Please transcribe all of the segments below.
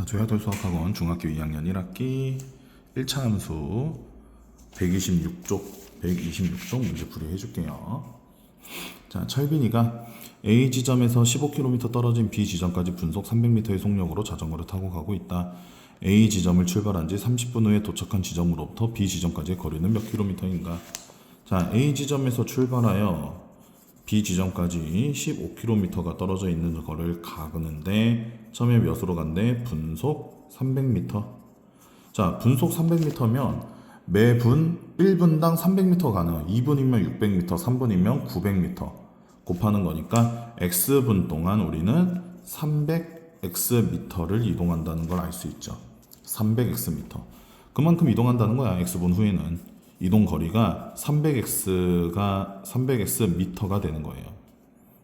조약돌 수학학원 중학교 2학년 1학기 1차 함수 126쪽 문제 풀이 해줄게요. 자, 철빈이가 A 지점에서 15km 떨어진 B 지점까지 분속 300m의 속력으로 자전거를 타고 가고 있다. A 지점을 출발한 지 30분 후에 도착한 지점으로부터 B 지점까지의 거리는 몇 킬로미터인가? 자, A 지점에서 출발하여 B 지점까지 15km가 떨어져 있는 거를 가는데 처음에 몇으로 간대? 분속 300m. 자, 분속 300m면 매분 1분당 300m 가는 2분이면 600m, 3분이면 900m 곱하는 거니까 x분 동안 우리는 300xm를 이동한다는 걸 알 수 있죠. 300xm. 그만큼 이동한다는 거야. x분 후에는. 이동 거리가 300xm가 되는 거예요.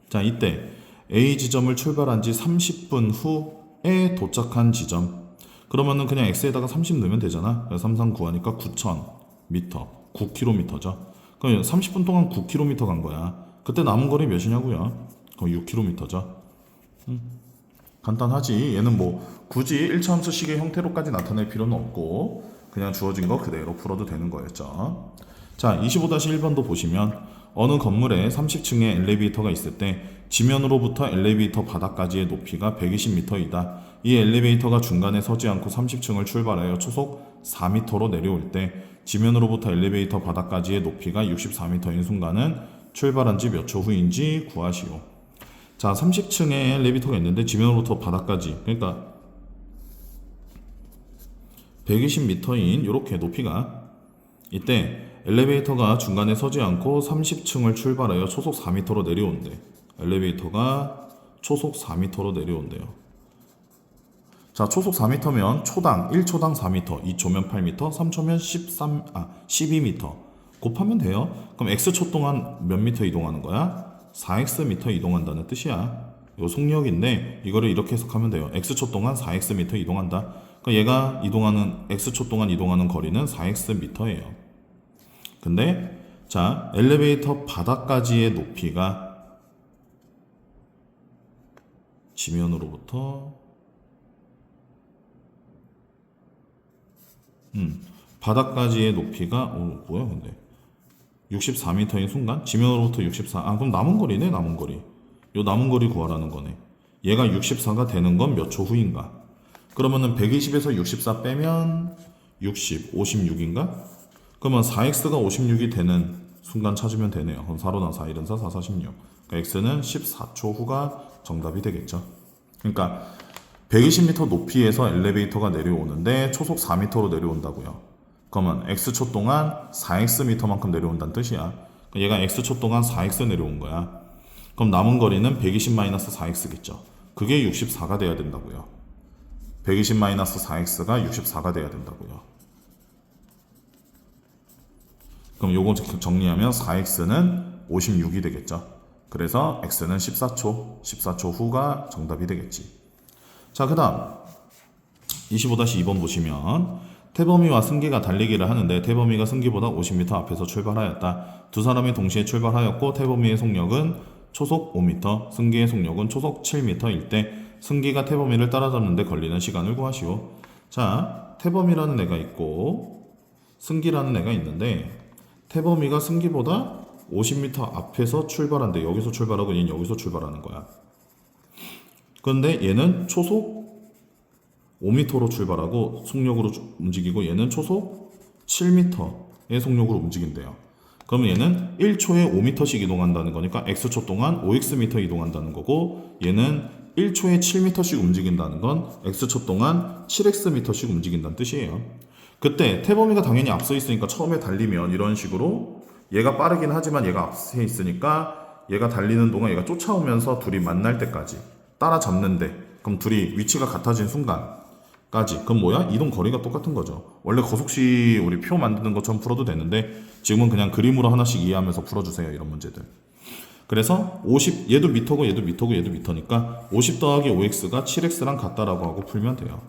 자, 이때 A 지점을 출발한 지 30분 후에 도착한 지점. 그러면은 그냥 x에다가 30 넣으면 되잖아. 33 구하니까 9,000m, 9km죠. 그럼 30분 동안 9km 간 거야. 그때 남은 거리 몇이냐고요? 거의 6km죠. 간단하지. 얘는 뭐 굳이 1차 함수식의 형태로까지 나타낼 필요는 없고 그냥 주어진 거 그대로 풀어도 되는 거였죠. 자, 25-1번도 보시면 어느 건물에 30층의 엘리베이터가 있을 때 지면으로부터 엘리베이터 바닥까지의 높이가 120m이다. 이 엘리베이터가 중간에 서지 않고 30층을 출발하여 초속 4m로 내려올 때 지면으로부터 엘리베이터 바닥까지의 높이가 64m인 순간은 출발한 지 몇 초 후인지 구하시오. 자, 30층에 엘리베이터가 있는데 지면으로부터 바닥까지, 그러니까 120m인 이렇게 높이가, 이때 엘리베이터가 중간에 서지 않고 30층을 출발하여 초속 4m로 내려온대. 엘리베이터가 초속 4m로 내려온대요. 자, 초속 4m면 초당 1초당 4m, 2초면 8m, 3초면 12m 곱하면 돼요. 그럼 x초 동안 몇 미터 이동하는 거야? 4xm 이동한다는 뜻이야. 요 속력인데 이거를 이렇게 해석하면 돼요. x초 동안 4xm 이동한다. 그러니까 얘가 이동하는 x초 동안 이동하는 거리는 4xm예요. 근데 자, 엘리베이터 바닥까지의 높이가 지면으로부터 바닥까지의 높이가 뭐야 근데 64m인 순간 지면으로부터 64. 그럼 남은 거리네. 남은 거리. 요 남은 거리 구하라는 거네. 얘가 64가 되는 건 몇 초 후인가? 그러면은 120에서 64 빼면 60, 56인가? 그러면 4x가 56이 되는 순간 찾으면 되네요. 그럼 4로 4, 1은 4, 4, 46. 그러니까 x는 14초 후가 정답이 되겠죠. 그러니까 120m 높이에서 엘리베이터가 내려오는데 초속 4m로 내려온다고요. 그러면 x초 동안 4xm만큼 내려온다는 뜻이야. 얘가 x초 동안 4x 내려온 거야. 그럼 남은 거리는 120-4x겠죠. 그게 64가 돼야 된다고요. 120-4x가 64가 돼야 된다고요. 그럼 요거 정리하면 4x는 56이 되겠죠. 그래서 x는 14초 후가 정답이 되겠지. 자, 그 다음 25-2번 보시면 태범이와 승기가 달리기를 하는데 태범이가 승기보다 50m 앞에서 출발하였다. 두 사람이 동시에 출발하였고 태범이의 속력은 초속 5m, 승기의 속력은 초속 7m일 때 승기가 태범이를 따라잡는데 걸리는 시간을 구하시오. 자, 태범이라는 애가 있고 승기라는 애가 있는데 태범이가 승기보다 50m 앞에서 출발한대. 여기서 출발하고 얘는 여기서 출발하는 거야. 그런데 얘는 초속 5m로 출발하고 속력으로 움직이고 얘는 초속 7m의 속력으로 움직인대요. 그러면 얘는 1초에 5m씩 이동한다는 거니까 x초 동안 5xm 이동한다는 거고 얘는 1초에 7m씩 움직인다는 건 x초 동안 7xm씩 움직인다는 뜻이에요. 그때 태범이가 당연히 앞서 있으니까 처음에 달리면 이런 식으로 얘가 빠르긴 하지만 얘가 앞서 있으니까 얘가 달리는 동안 얘가 쫓아오면서 둘이 만날 때까지 따라잡는데 그럼 둘이 위치가 같아진 순간까지 그럼 뭐야? 이동 거리가 똑같은 거죠. 원래 거속시 우리 표 만드는 것처럼 풀어도 되는데 지금은 그냥 그림으로 하나씩 이해하면서 풀어주세요. 이런 문제들. 그래서 50 얘도 미터고 얘도 미터고 얘도 미터니까 50 더하기 5x가 7x랑 같다라고 하고 풀면 돼요.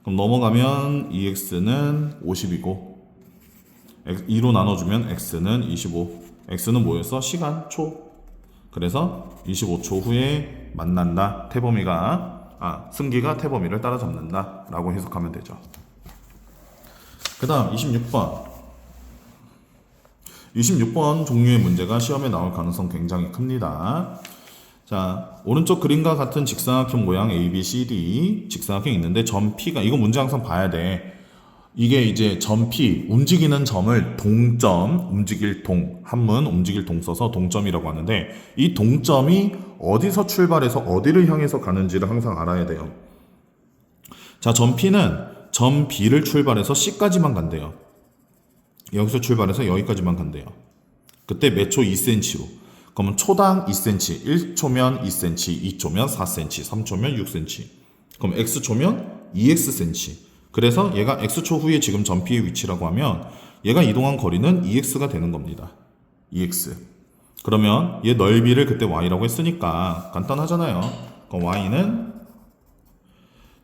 그럼 넘어가면 2x는 50이고 2로 나눠주면 x는 25. x는 뭐였어? 시간, 초. 그래서 25초 후에 만난다. 태범이가 승기가 태범위를 따라잡는다 라고 해석하면 되죠. 그 다음 26번 종류의 문제가 시험에 나올 가능성 굉장히 큽니다. 자, 오른쪽 그림과 같은 직사각형 모양 A, B, C, D 직사각형이 있는데 점 P가, 이거 문제 항상 봐야 돼. 이게 이제 점 P, 움직이는 점을 동점, 움직일 동, 한문 움직일 동 써서 동점이라고 하는데 이 동점이 어디서 출발해서 어디를 향해서 가는지를 항상 알아야 돼요. 자, 점 P는 점 B를 출발해서 C까지만 간대요. 여기서 출발해서 여기까지만 간대요. 그때 몇 초 2cm로. 그러면 초당 2cm, 1초면 2cm, 2초면 4cm, 3초면 6cm. 그럼 x초면 2xcm. 그래서 얘가 x초 후에 지금 점 P의 위치라고 하면 얘가 이동한 거리는 2x가 되는 겁니다. 2x. 그러면 얘 넓이를 그때 y라고 했으니까 간단하잖아요. 그럼 y는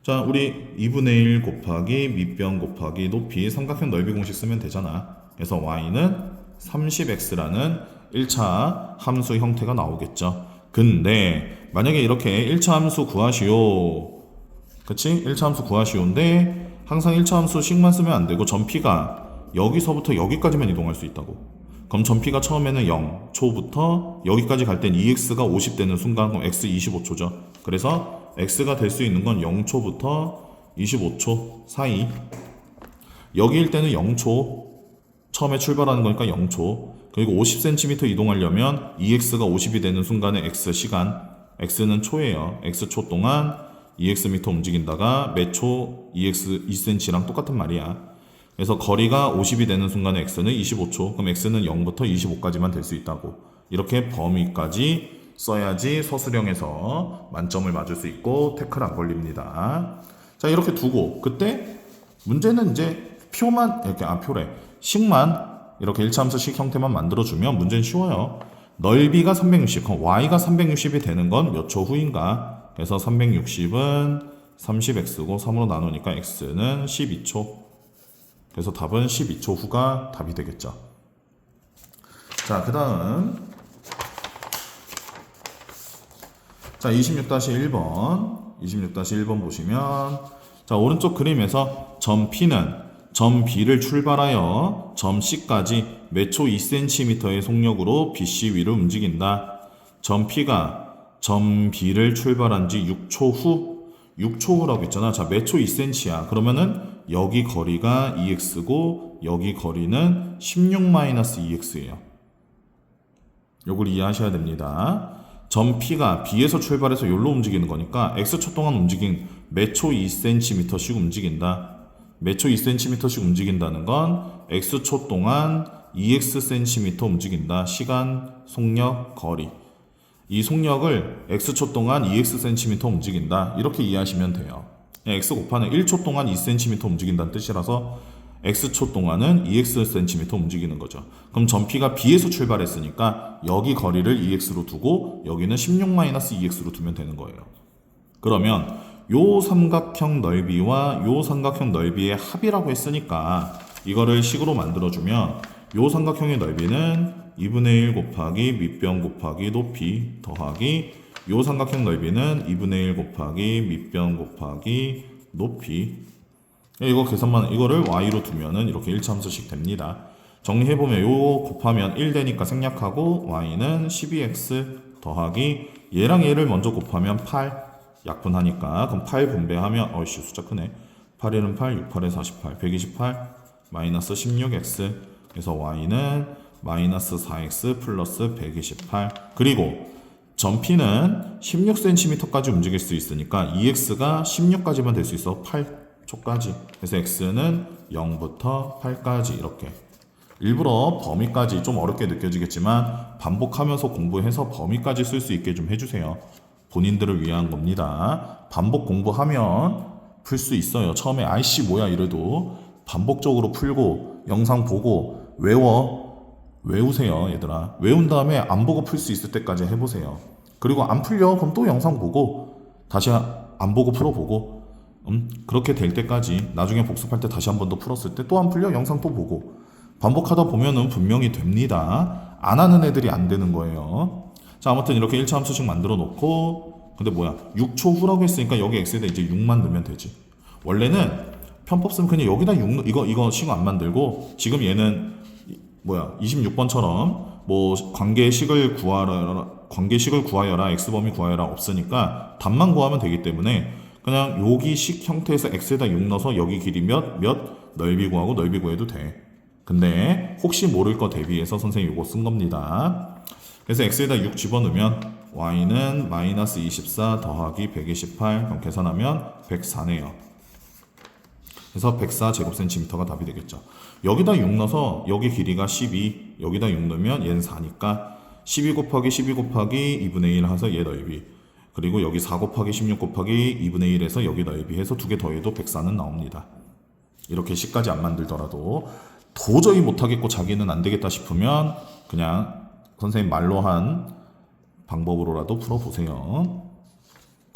자, 우리 2분의 1 곱하기 밑변 곱하기 높이 삼각형 넓이 공식 쓰면 되잖아. 그래서 y는 30x라는 1차 함수 형태가 나오겠죠. 근데 만약에 이렇게 1차 함수 구하시오. 그치? 1차 함수 구하시오인데 항상 1차 함수씩만 쓰면 안 되고 점 P가 여기서부터 여기까지만 이동할 수 있다고. 그럼 점 P가 처음에는 0초부터 여기까지 갈 땐 2x가 50 되는 순간 그럼 x 25초죠. 그래서 x가 될 수 있는 건 0초부터 25초 사이. 여기일 때는 0초. 처음에 출발하는 거니까 0초. 그리고 50cm 이동하려면 2x가 50이 되는 순간에 x 시간. x는 초예요. x초 동안 2xm 움직인다가 몇 초 2cm랑 똑같은 말이야. 그래서 거리가 50이 되는 순간에 x는 25초. 그럼 x는 0부터 25까지만 될 수 있다고. 이렇게 범위까지 써야지 서술형에서 만점을 맞을 수 있고 태클 안 걸립니다. 자, 이렇게 두고 그때 문제는 이제 표만 이렇게 표래. 식만 이렇게 1차 함수식 형태만 만들어주면 문제는 쉬워요. 넓이가 360, 그럼 y가 360이 되는 건 몇 초 후인가? 그래서 360은 30x고 3으로 나누니까 x는 12초. 그래서 답은 12초 후가 답이 되겠죠. 자, 그 다음 자 26-1번 보시면 자, 오른쪽 그림에서 점 P는 점 B를 출발하여 점 C까지 몇 초 2cm의 속력으로 BC 위를 움직인다. 점 P가 점 B를 출발한 지 6초 후, 6초 후라고 했잖아. 자, 몇 초 2cm야. 그러면은 여기 거리가 2x고 여기 거리는 16-2x예요. 요걸 이해하셔야 됩니다. 점 P가 B에서 출발해서 여기로 움직이는 거니까 x초 동안 움직인 몇 초 2cm씩 움직인다. 몇 초 2cm씩 움직인다는 건 x초 동안 2xcm 움직인다. 시간, 속력, 거리. 이 속력을 x초 동안 2xcm 움직인다. 이렇게 이해하시면 돼요. x 곱하는 1초 동안 2cm 움직인다는 뜻이라서 x초 동안은 2xcm 움직이는 거죠. 그럼 점 P가 B에서 출발했으니까 여기 거리를 2x로 두고 여기는 16-2x로 두면 되는 거예요. 그러면 요 삼각형 넓이와 요 삼각형 넓이의 합이라고 했으니까 이거를 식으로 만들어주면 요 삼각형의 넓이는 2분의 1 곱하기 밑변 곱하기 높이 더하기 요 삼각형 넓이는 2분의 1 곱하기 밑변 곱하기 높이. 이거 계산만 이거를 y로 두면은 이렇게 1차 함수씩 됩니다. 정리해보면 요 곱하면 1 되니까 생략하고 y는 12x 더하기 얘랑 얘를 먼저 곱하면 8 약분하니까 그럼 8 분배하면 어이씨 숫자 크네. 8에는 8, 6, 8에 48, 128 마이너스 16x. 그래서 y는 마이너스 4x 플러스 128. 그리고 점 P는 16cm까지 움직일 수 있으니까 2x가 16까지만 될 수 있어. 8초까지. 그래서 x는 0부터 8까지 이렇게. 일부러 범위까지 좀 어렵게 느껴지겠지만 반복하면서 공부해서 범위까지 쓸 수 있게 좀 해주세요. 본인들을 위한 겁니다. 반복 공부하면 풀 수 있어요. 처음에 아이씨 뭐야 이래도 반복적으로 풀고 영상 보고 외우세요 얘들아. 외운 다음에 안 보고 풀 수 있을 때까지 해보세요. 그리고 안 풀려 그럼 또 영상 보고 다시 안 보고 풀어보고 그렇게 될 때까지 나중에 복습할 때 다시 한 번 더 풀었을 때 또 안 풀려 영상 또 보고 반복하다 보면은 분명히 됩니다. 안 하는 애들이 안 되는 거예요. 자, 아무튼 이렇게 1차 함수식 만들어 놓고 근데 뭐야 6초 후라고 했으니까 여기 x에다 이제 6만 넣으면 되지. 원래는 편법 쓰면 그냥 여기다 6 이거 식을 안 만들고 지금 얘는 뭐야 26번처럼 뭐 관계식을 구하여라 x범위 구하여라 없으니까 답만 구하면 되기 때문에 그냥 여기 식 형태에서 x에다 6 넣어서 여기 길이 몇 넓이 구하고 넓이 구해도 돼. 근데 혹시 모를 거 대비해서 선생님이 이거 쓴 겁니다. 그래서 x에다 6 집어넣으면 y는 마이너스 24 더하기 128 그럼 계산하면 104네요. 그래서 104 제곱센티미터가 답이 되겠죠. 여기다 6 넣어서 여기 길이가 12 여기다 6 넣으면 얘는 4니까 12 곱하기 12 곱하기 2분의 1 해서 얘 넓이 그리고 여기 4 곱하기 16 곱하기 2분의 1 해서 여기 넓이 해서 두 개 더해도 104는 나옵니다. 이렇게 식까지 안 만들더라도 도저히 못하겠고 자기는 안 되겠다 싶으면 그냥 선생님 말로 한 방법으로라도 풀어보세요.